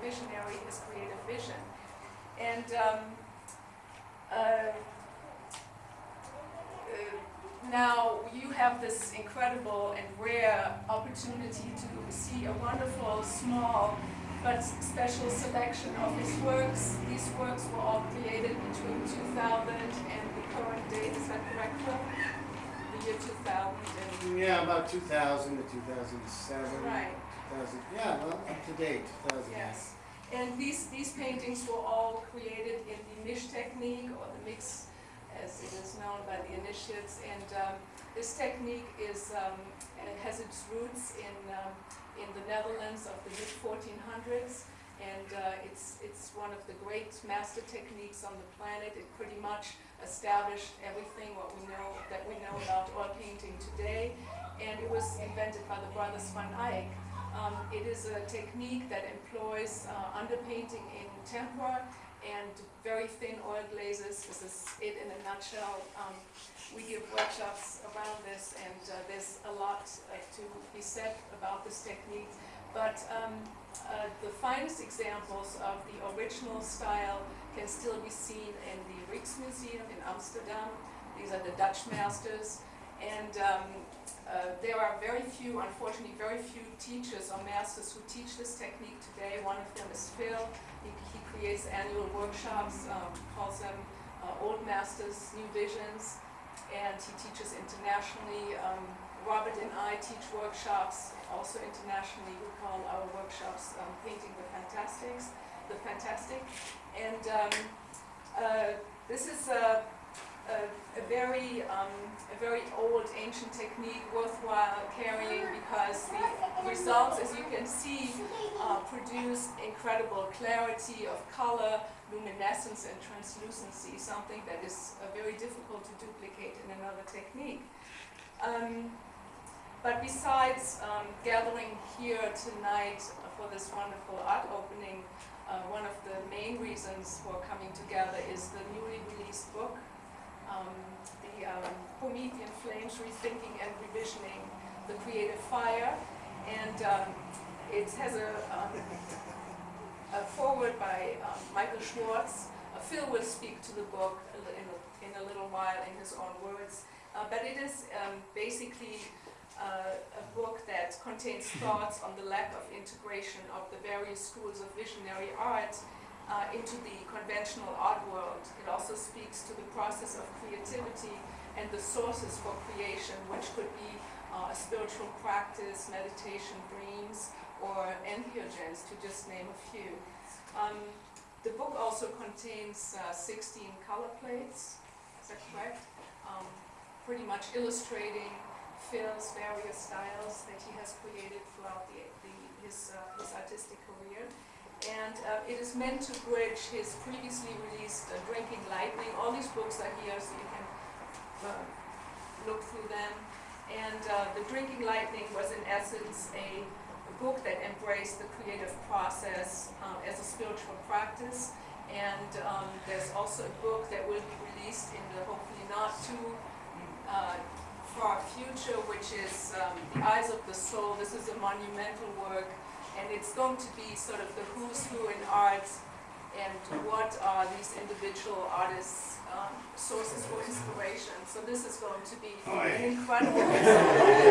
visionary, his creative vision. And now you have this incredible and rare opportunity to see a wonderful, small, but special selection of his works. These works were all created between 2000 and the current date, is that correct, Phil? The year 2000? Yeah, about 2000 to 2007. Right. 2000, yeah, well, up to date, 2000. Yes. And these paintings were all created in the Misch technique, or the mix as it is known by the initiates. And this technique is, has its roots in the Netherlands of the mid-1400s. And it's one of the great master techniques on the planet. It pretty much established everything that we know about oil painting today. And it was invented by the brothers Van Eyck. It is a technique that employs underpainting in tempera and very thin oil glazes. This is it in a nutshell. We give workshops around this, and there's a lot to be said about this technique. But the finest examples of the original style can still be seen in the Rijksmuseum in Amsterdam. These are the Dutch masters. And there are very few, unfortunately, very few teachers or masters who teach this technique today. One of them is Phil. He creates annual workshops, calls them Old Masters, New Visions, and he teaches internationally. Robert and I teach workshops also internationally. We call our workshops Painting the Fantastic. And this is a very old, ancient technique, worthwhile carrying, because the results, as you can see, produce incredible clarity of color, luminescence, and translucency, something that is very difficult to duplicate in another technique. But besides gathering here tonight for this wonderful art opening, one of the main reasons for coming together is the newly released book, the PROMETHEAN FLAMES, Rethinking and Revisioning the Creative Fire. And it has a foreword by Michael Schwartz. Phil will speak to the book in a little while in his own words. But it is basically a book that contains thoughts on the lack of integration of the various schools of visionary art into the conventional art world. It also speaks to the process of creativity and the sources for creation, which could be a spiritual practice, meditation, dreams, or entheogens, to just name a few. The book also contains 16 color plates, is that correct? Pretty much illustrating Phil's various styles that he has created throughout his artistic career. And it is meant to bridge his previously released Drinking Lightning. All these books are here, so you can look through them. And the Drinking Lightning was in essence a book that embraced the creative process as a spiritual practice. And there's also a book that will be released in the hopefully not too far future, which is The Eyes of the Soul. This is a monumental work, and it's going to be sort of the who's who in art, and what are these individual artists' sources for inspiration. So this is going to be an incredible example.